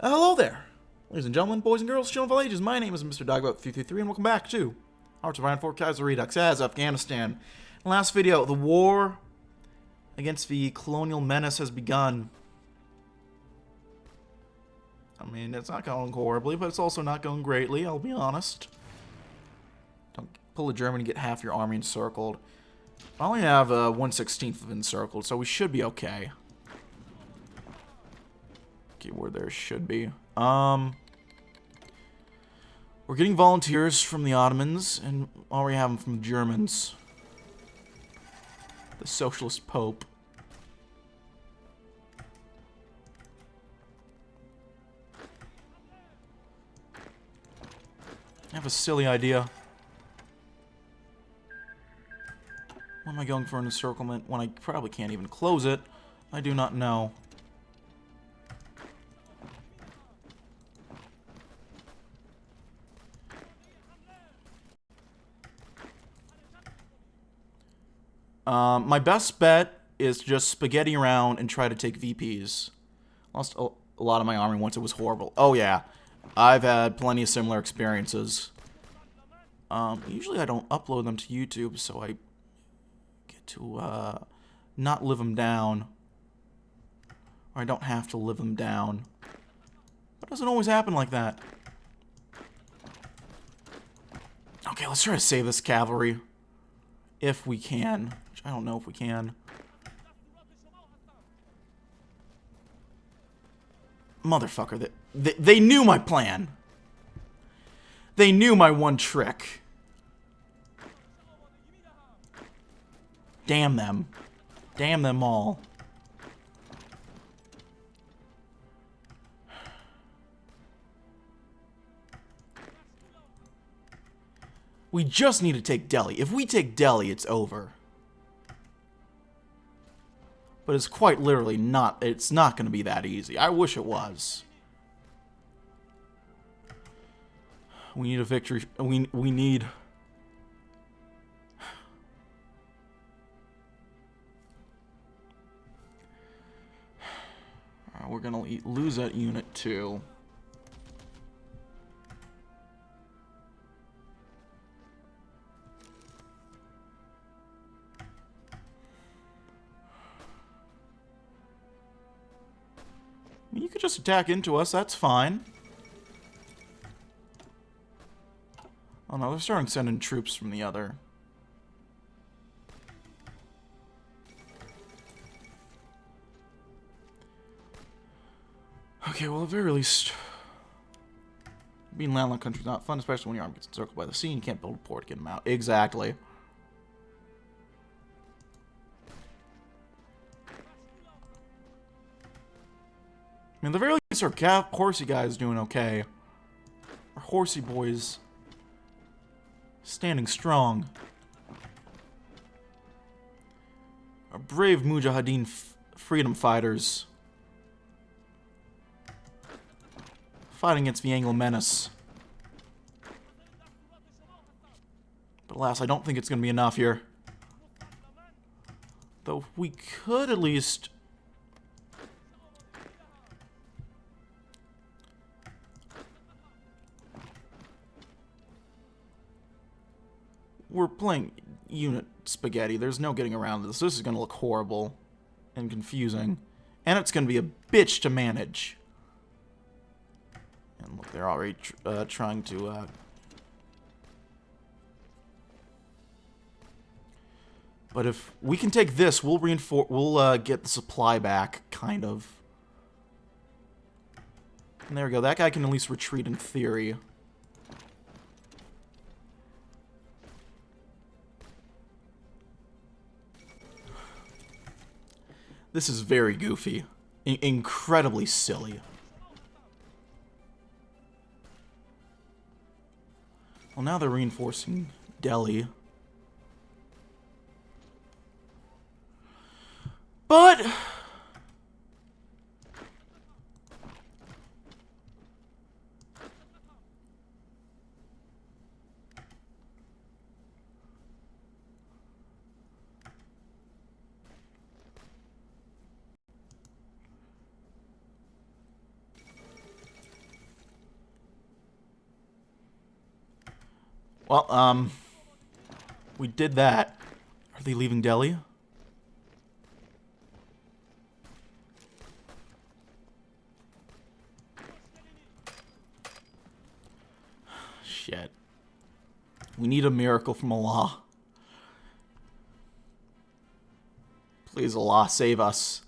Hello there, ladies and gentlemen, boys and girls, children of all ages. My name is Mr. Dogboat333, and welcome back to our Surviving for Kaiserredux as Afghanistan. In the last video, the war against the colonial menace has begun. I mean, it's not going horribly, but it's also not going greatly, I'll be honest. Don't pull a German and get half your army encircled. I only have 1/16 of encircled, so we should be okay. Keyword there should be. We're getting volunteers from the Ottomans, and already have them from the Germans. The Socialist Pope. I have a silly idea. Why am I going for an encirclement when I probably can't even close it? I do not know. My best bet is to just spaghetti around and try to take VPs. Lost a lot of my army once. It was horrible. Oh yeah, I've had plenty of similar experiences. Usually I don't upload them to YouTube, so I get to not live them down. Or I don't have to live them down. But it doesn't always happen like that. Okay, let's try to save this cavalry. If we can. Which I don't know if we can. Motherfucker, they knew my plan. They knew my one trick. Damn them. Damn them all. We just need to take Delhi. If we take Delhi, it's over. But it's quite literally not, it's not going to be that easy. I wish it was. We need a victory. We need... we're going to lose that unit too. You could just attack into us, that's fine. Oh no, they're starting sending troops from the other. Okay, well at the very least... being landlocked country is not fun, especially when your army gets encircled by the sea and you can't build a port to get them out. Exactly. I mean, the very least, our horsey guy is doing okay. Our horsey boys standing strong. Our brave Mujahideen freedom fighters fighting against the Anglo menace. But alas, I don't think it's going to be enough here. Though we could at least... We're playing unit spaghetti. There's no getting around this. This is going to look horrible and confusing. And it's going to be a bitch to manage. And look, they're already trying to... But if we can take this, we'll reinforce... We'll get the supply back, kind of. And there we go. That guy can at least retreat in theory. This is very goofy. Incredibly silly. Well, now they're reinforcing Delhi. But... Well, we did that. Are they leaving Delhi? Shit. We need a miracle from Allah. Please, Allah, save us.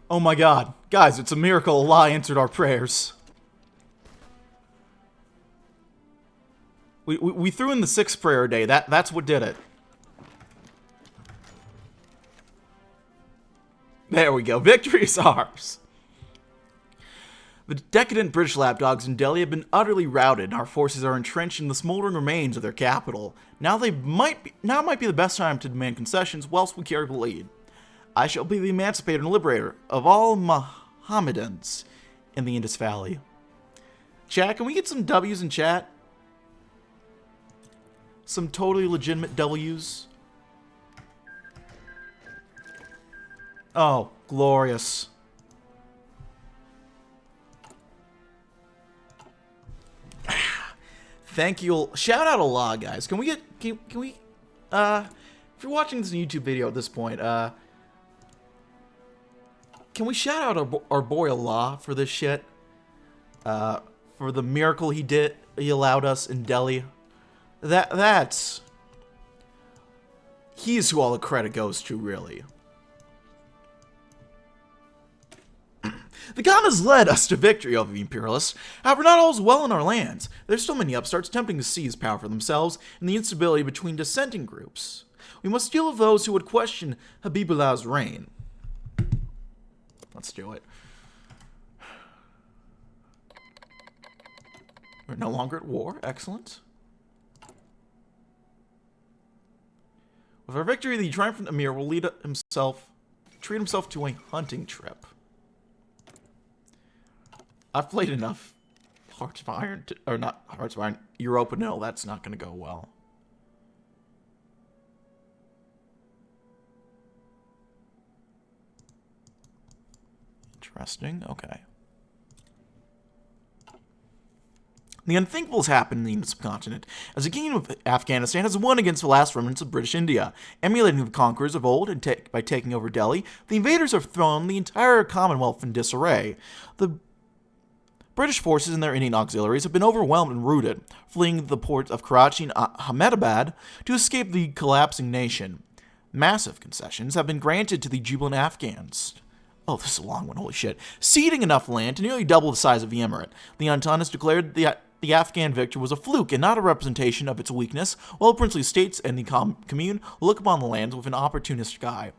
Oh my god. Guys, it's a miracle Allah answered our prayers. We threw in the 6th prayer day. That's what did it. There we go. Victory is ours. The decadent British lapdogs in Delhi have been utterly routed, and our forces are entrenched in the smoldering remains of their capital. Now might be the best time to demand concessions whilst we carry the lead. I shall be the emancipator and liberator of all Mohammedans in the Indus Valley. Chat, can we get some W's in chat? Some totally legitimate W's. Oh, glorious. Thank you. Shout out Allah, guys. Can we get, can we, if you're watching this YouTube video at this point, can we shout out our boy Allah for this shit? For the miracle he allowed us in Delhi. That's... He's who all the credit goes to, really. The God has led us to victory over the Imperialists. However, not all is well in our lands. There's still many upstarts attempting to seize power for themselves, and the instability between dissenting groups. We must deal with those who would question Habibullah's reign. Let's do it. We're no longer at war. Excellent. With our victory, the triumphant Emir will treat himself to a hunting trip. I've played enough Hearts of Iron, or not Hearts of Iron, Europa. No, that's not going to go well. Interesting. Okay. The unthinkable has happened in the Indian subcontinent, as the kingdom of Afghanistan has won against the last remnants of British India. Emulating the conquerors of old and by taking over Delhi, the invaders have thrown the entire Commonwealth in disarray. The British forces and their Indian auxiliaries have been overwhelmed and routed, fleeing the ports of Karachi and Ahmedabad to escape the collapsing nation. Massive concessions have been granted to the jubilant Afghans. Oh, this is a long one, holy shit. Ceding enough land to nearly double the size of the emirate. The Entente has declared the Afghan victory was a fluke and not a representation of its weakness, while the princely states and the commune look upon the lands with an opportunistic eye.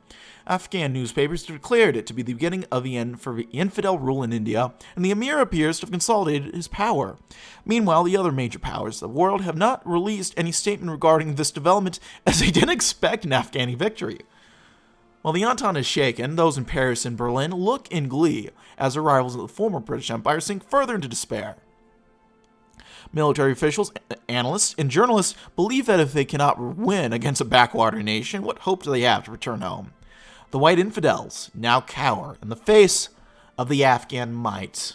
Afghan newspapers declared it to be the beginning of the end for infidel rule in India, and the Emir appears to have consolidated his power. Meanwhile, the other major powers of the world have not released any statement regarding this development, as they didn't expect an Afghani victory. While the Entente is shaken, those in Paris and Berlin look in glee, as their rivals of the former British Empire sink further into despair. Military officials, analysts, and journalists believe that if they cannot win against a backwater nation, what hope do they have to return home? The white infidels now cower in the face of the Afghan might.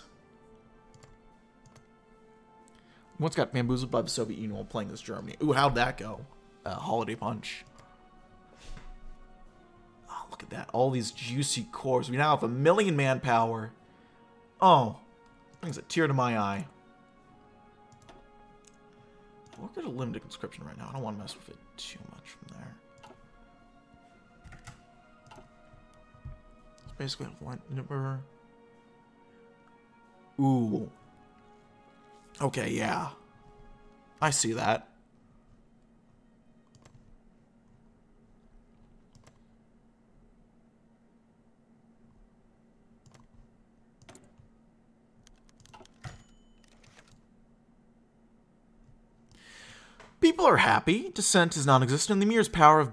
Once got bamboozled by the Soviet Union while playing as Germany. Ooh, how'd that go? Holiday Punch. Oh, look at that. All these juicy cores. We now have 1 million manpower. Oh, brings a tear to my eye. Look at a limited conscription right now. I don't want to mess with it too much from there. It's basically a blunt number. Ooh. Okay, yeah. I see that. people are happy, dissent is non-existent, and the Emir's power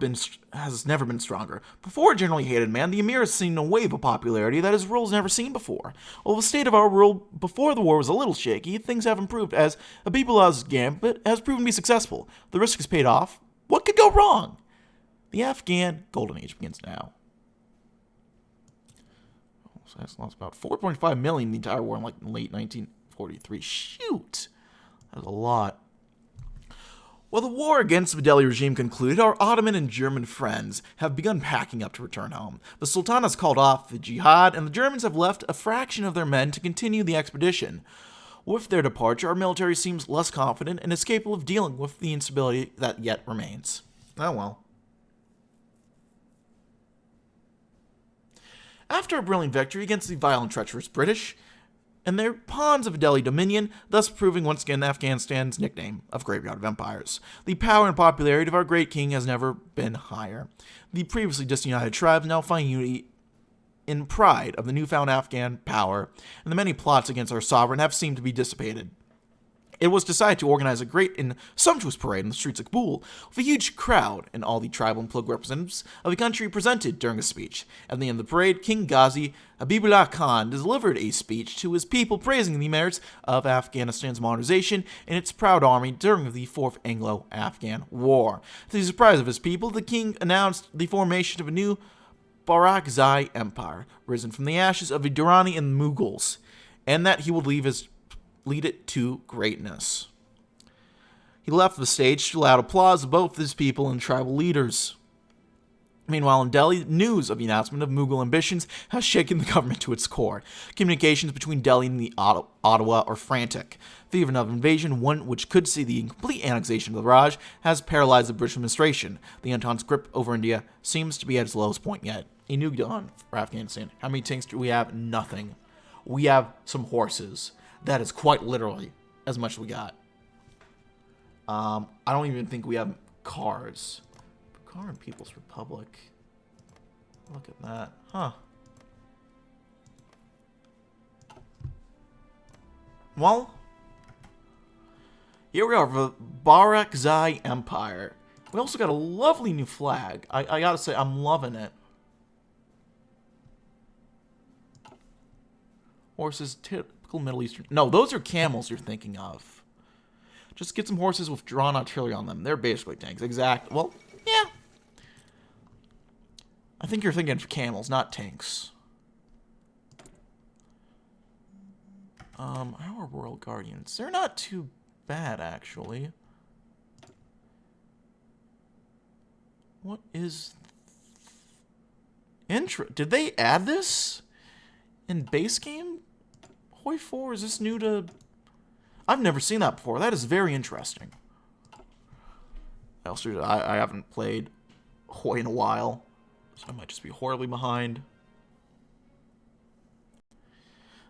has never been stronger. Before a generally hated man, the Emir has seen a wave of popularity that his rule has never seen before. While the state of our world before the war was a little shaky, things have improved as Habibullah's gambit has proven to be successful. The risk has paid off. What could go wrong? The Afghan Golden Age begins now. So that's lost about 4.5 million in the entire war in late 1943. Shoot! That's a lot. While the war against the Delhi regime concluded, our Ottoman and German friends have begun packing up to return home. The Sultan has called off the jihad, and the Germans have left a fraction of their men to continue the expedition. With their departure, our military seems less confident and is capable of dealing with the instability that yet remains. Oh well. After a brilliant victory against the violent, treacherous British and their pawns of Delhi dominion, thus proving once again Afghanistan's nickname of Graveyard of Empires, the power and popularity of our great king has never been higher. The previously disunited tribes now find unity in pride of the newfound Afghan power, and the many plots against our sovereign have seemed to be dissipated. It was decided to organize a great and sumptuous parade in the streets of Kabul, with a huge crowd and all the tribal and political representatives of the country presented during a speech. At the end of the parade, King Ghazi Habibullah Khan delivered a speech to his people praising the merits of Afghanistan's modernization and its proud army during the Fourth Anglo-Afghan War. To the surprise of his people, the king announced the formation of a new Barakzai Empire, risen from the ashes of the Durrani and Mughals, and that he would lead it to greatness. He left the stage to loud applause of both his people and tribal leaders. Meanwhile, in Delhi, news of the announcement of Mughal ambitions has shaken the government to its core. Communications between Delhi and the Ottawa are frantic. The fear of invasion, one which could see the complete annexation of the Raj, has paralyzed the British administration. The Entente's grip over India seems to be at its lowest point yet. A new dawn for Afghanistan. How many tanks do we have? Nothing. We have some horses. That is quite literally as much as we got. I don't even think we have cars. Car and People's Republic. Look at that. Huh. Well, here we are, the Barakzai Empire. We also got a lovely new flag. I gotta say, I'm loving it. Horses, typical Middle Eastern. No, those are camels you're thinking of. Just get some horses with drawn artillery on them. They're basically tanks. Exact. Well, yeah. I think you're thinking of camels, not tanks. Our Royal Guardians. They're not too bad, actually. What is... Did they add this in base game? HoI 4, is this new to... I've never seen that before. That is very interesting. I haven't played HoI in a while, so I might just be horribly behind.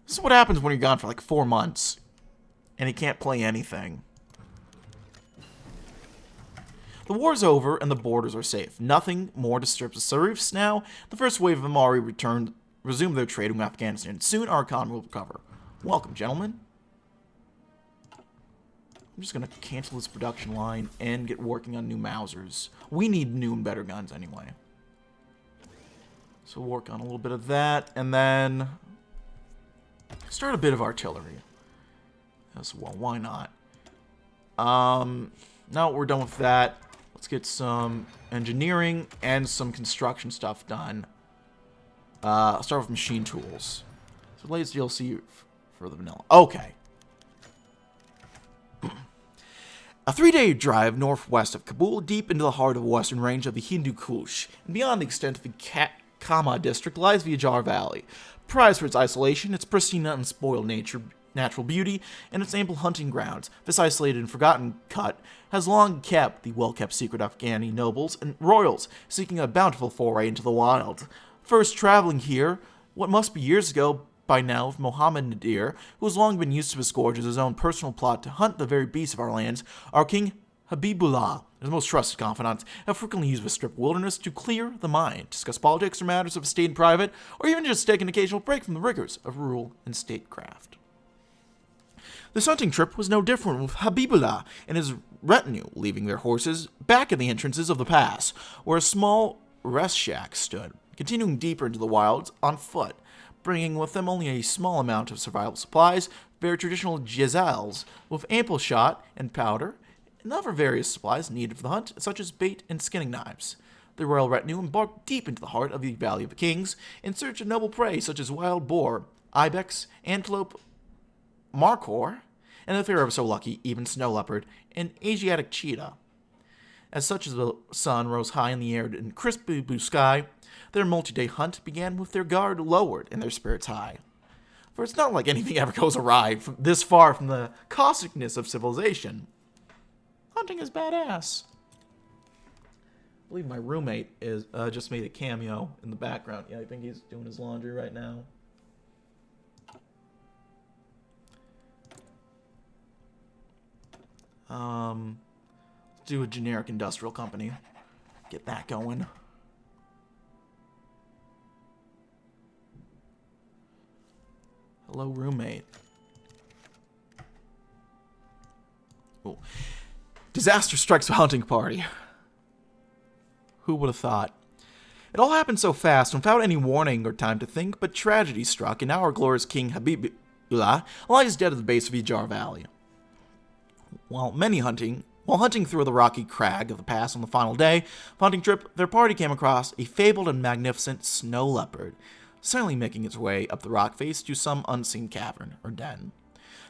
This is what happens when you're gone for like 4 months, and you can't play anything. The war's over, and the borders are safe. Nothing more disturbs the Sarifs now. The first wave of Amari resumed their trading with Afghanistan. Soon our economy will recover. Welcome, gentlemen. I'm just going to cancel this production line and get working on new Mausers. We need new and better guns anyway. So work on a little bit of that, and then start a bit of artillery. As well, why not? Now we're done with that. Let's get some engineering and some construction stuff done. I'll start with machine tools. So latest DLC for the vanilla. Okay. A 3-day drive northwest of Kabul, deep into the heart of the western range of the Hindu Kush, and beyond the extent of the Kama district lies the Ajar Valley. Prized for its isolation, its pristine and unspoiled natural beauty, and its ample hunting grounds, this isolated and forgotten cut has long kept the well-kept secret of Afghani nobles and royals seeking a bountiful foray into the wild. First traveling here, what must be years ago by now, with Mohammed Nadir, who has long been used to his scourge as his own personal plot to hunt the very beasts of our lands, our king Habibullah, his most trusted confidants, have frequently used the stripped wilderness to clear the mind, discuss politics or matters of state and private, or even just take an occasional break from the rigors of rural and statecraft. This hunting trip was no different with Habibullah and his retinue, leaving their horses back at the entrances of the pass, where a small rest shack stood, continuing deeper into the wilds on foot, bringing with them only a small amount of survival supplies, very traditional jezals, with ample shot and powder, and other various supplies needed for the hunt, such as bait and skinning knives. The royal retinue embarked deep into the heart of the Valley of the Kings in search of noble prey such as wild boar, ibex, antelope, markhor, and if they were ever so lucky, even snow leopard and Asiatic cheetah. As such as the sun rose high in the air in crisp blue sky, their multi-day hunt began with their guard lowered and their spirits high. For it's not like anything ever goes awry this far from the causticness of civilization. Hunting is badass. I believe my roommate is just made a cameo in the background. Yeah, I think he's doing his laundry right now. Let's do a generic industrial company. Get that going. Hello, roommate. Ooh. Disaster strikes a hunting party. Who would have thought? It all happened so fast, without any warning or time to think, but tragedy struck, and now our glorious king Habibullah lies dead at the base of Ijar Valley. While hunting through the rocky crag of the pass on the final day of the hunting trip, their party came across a fabled and magnificent snow leopard, silently making its way up the rock face to some unseen cavern or den.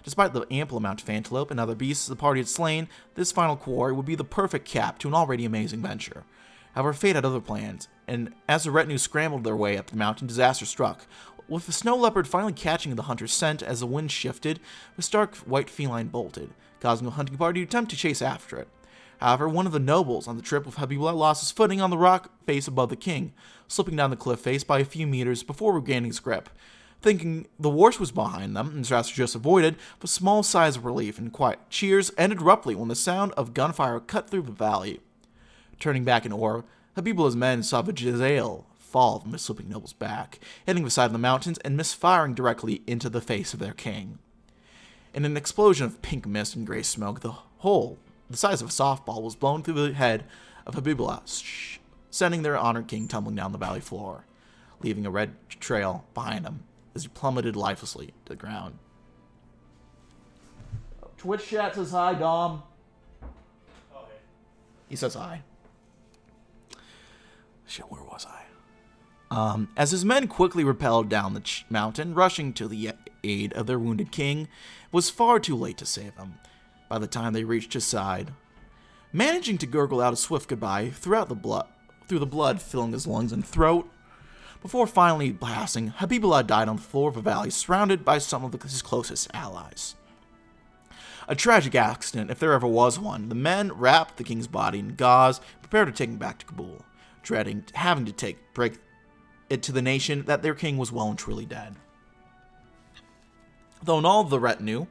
Despite the ample amount of antelope and other beasts the party had slain, this final quarry would be the perfect cap to an already amazing venture. However, fate had other plans, and as the retinue scrambled their way up the mountain, disaster struck, with the snow leopard finally catching the hunter's scent as the wind shifted. The stark white feline bolted, causing the hunting party to attempt to chase after it. However, one of the nobles on the trip with Habibullah lost his footing on the rock face above the king, slipping down the cliff face by a few meters before regaining his grip. Thinking the worst was behind them, and disaster just avoided, with small sighs of relief and quiet cheers ended abruptly when the sound of gunfire cut through the valley. Turning back in awe, Habibullah's men saw the Jezal fall from the slipping noble's back, hitting the side of the mountains and misfiring directly into the face of their king. In an explosion of pink mist and gray smoke, the hole, the size of a softball, was blown through the head of Habibullah, sending their honored king tumbling down the valley floor, leaving a red trail behind him as he plummeted lifelessly to the ground. Twitch chat says hi, Dom. Oh, hey. He says hi. Shit, where was I? As his men quickly rappelled down the mountain, rushing to the aid of their wounded king, it was far too late to save him by the time they reached his side. Managing to gurgle out a swift goodbye through the blood filling his lungs and throat, before finally passing, Habibullah died on the floor of a valley surrounded by some of his closest allies. A tragic accident, if there ever was one. The men wrapped the king's body in gauze, prepared to take him back to Kabul, dreading having to break it to the nation that their king was well and truly dead. Though all of the retinue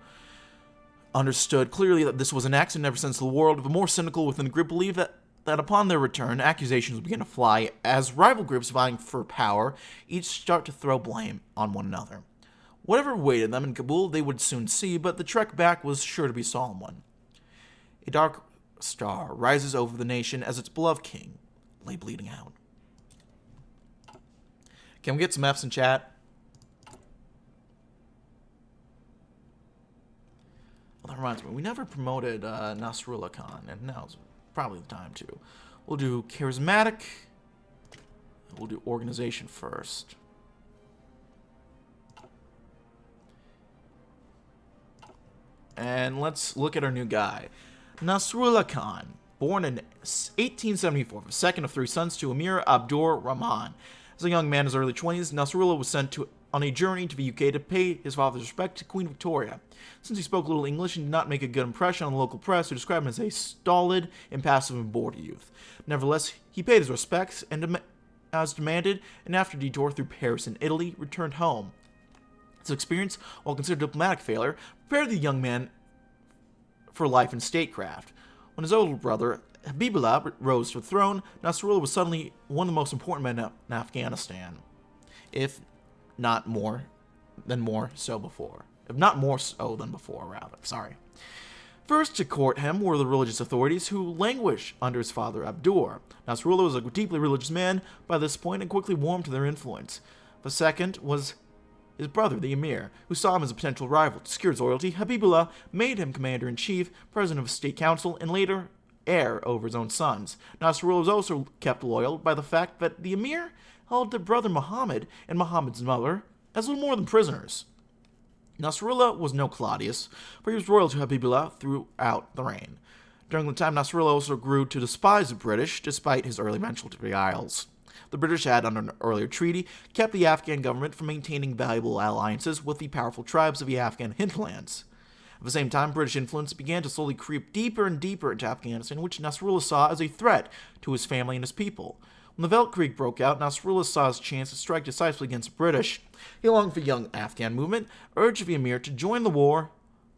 understood clearly that this was an accident ever since the world, the more cynical within the group believed that upon their return, accusations began to fly as rival groups vying for power each start to throw blame on one another. Whatever awaited them in Kabul they would soon see, but the trek back was sure to be a solemn one. A dark star rises over the nation as its beloved king lay bleeding out. Can we get some F's in chat? Well, that reminds me, we never promoted Nasrullah Khan, and now's probably the time to. We'll do charismatic. We'll do organization first. And let's look at our new guy. Nasrullah Khan, born in 1874, the second of three sons to Emir Abdur Rahman. As a young man in his early 20s, Nasrullah was sent on a journey to the UK to pay his father's respect to Queen Victoria. Since he spoke little English and did not make a good impression on the local press, who described him as a stolid, impassive, and bored youth. Nevertheless, he paid his respects and, as demanded, and after a detour through Paris and Italy, returned home. His experience, while considered a diplomatic failure, prepared the young man for life in statecraft. When his older brother, Habibullah, rose to the throne, Nasrullah was suddenly one of the most important men in Afghanistan, if not more so before. If not more so than before, rather. Sorry. First to court him were the religious authorities who languished under his father Abdur. Nasrullah was a deeply religious man by this point and quickly warmed to their influence. The second was his brother, the emir, who saw him as a potential rival. To secure his loyalty, Habibullah made him commander-in-chief, president of the state council, and later heir over his own sons. Nasrullah was also kept loyal by the fact that the emir held their brother Muhammad and Muhammad's mother as little more than prisoners. Nasrullah was no Claudius, but he was loyal to Habibullah throughout the reign. During the time, Nasrullah also grew to despise the British, despite his early mention to the Isles. The British had, under an earlier treaty, kept the Afghan government from maintaining valuable alliances with the powerful tribes of the Afghan hinterlands. At the same time, British influence began to slowly creep deeper and deeper into Afghanistan, which Nasrullah saw as a threat to his family and his people. When the Weltkrieg broke out, Nasrullah saw his chance to strike decisively against the British. He, along with the young Afghan movement, urged the emir to join the war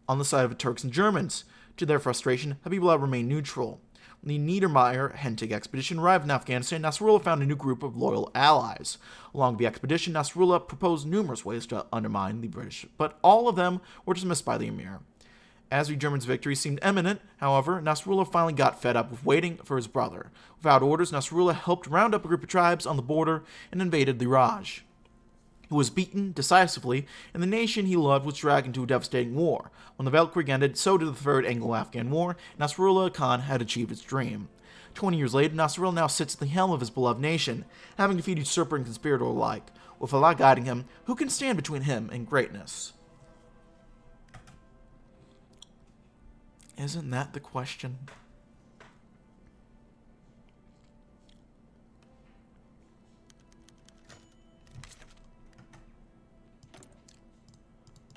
on the side of the Turks and Germans. To their frustration, Habibullah remained neutral. When the Niedermeyer-Hentig expedition arrived in Afghanistan, Nasrullah found a new group of loyal allies. Along the expedition, Nasrullah proposed numerous ways to undermine the British, but all of them were dismissed by the emir. As the Germans' victory seemed imminent, however, Nasrullah finally got fed up with waiting for his brother. Without orders, Nasrullah helped round up a group of tribes on the border and invaded the Raj. He was beaten decisively, and the nation he loved was dragged into a devastating war. When the Weltkrieg ended, so did the Third Anglo-Afghan War, and Nasrullah Khan had achieved his dream. 20 years later, Nasrullah now sits at the helm of his beloved nation, having defeated usurper and conspirator alike. With Allah guiding him, who can stand between him and greatness? Isn't that the question?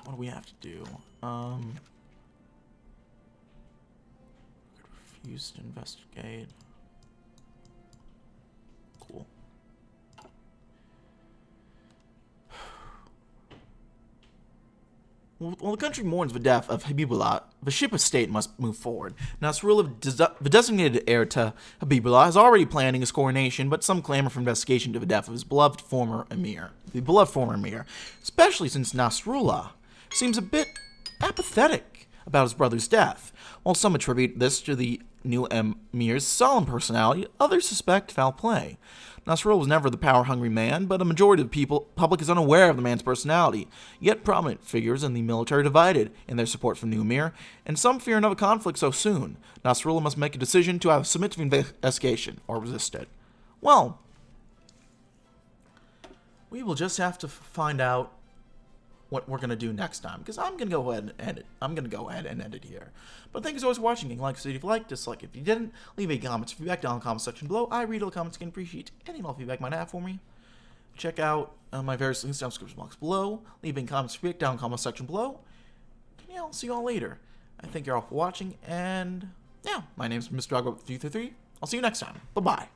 What do we have to do? Refuse to investigate. Cool. While the country mourns the death of Habibullah, the ship of state must move forward. Nasrullah, the designated heir to Habibullah, is already planning his coronation, but some clamor for investigation to the death of his beloved former emir. Especially since Nasrullah seems a bit apathetic about his brother's death. While some attribute this to the new emir's solemn personality, others suspect foul play. Nasrullah was never the power-hungry man, but a majority of the public is unaware of the man's personality. Yet prominent figures in the military divided in their support for the new emir, and some fear another conflict so soon. Nasrullah must make a decision to either submit to the investigation or resist it. Well, we will just have to find out what we're going to do next time, because I'm going to go ahead and end it. I'm going to go ahead and end it here. But thank you so much for watching. Like if you liked, dislike if you didn't. Leave any comments or feedback down in the comment section below. I read all the comments and appreciate any and all feedback you might have for me. Check out my various links down in the description box below. Leave any comments or feedback down in the comment section below. And yeah, I'll see you all later. I thank you all for watching, and yeah, my name's Mr. DB333. I'll see you next time. Bye-bye.